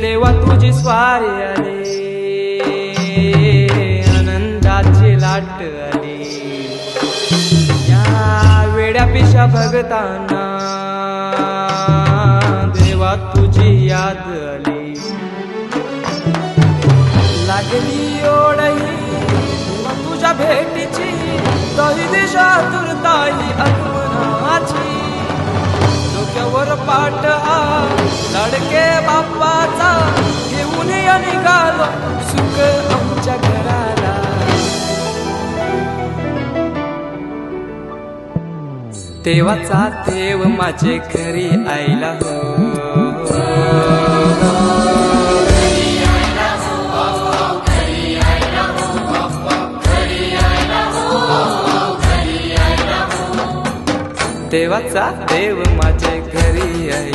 देवा तुझी स्वारी आली, आनंदाची लाट आली, या वेड्या पिशा भगतांना देवा तुझी याद आली. लागली ओढही देवा तुझ्या भेटीची, दही दिशा तुरताई आगमनाची. डोक्यावर पाट हा लाडके बाप्पाचा, घेऊन या निघालो सुख आमच्या घराला. देवाचा देव माझे घरी आईला हो, देवाचा देव माझे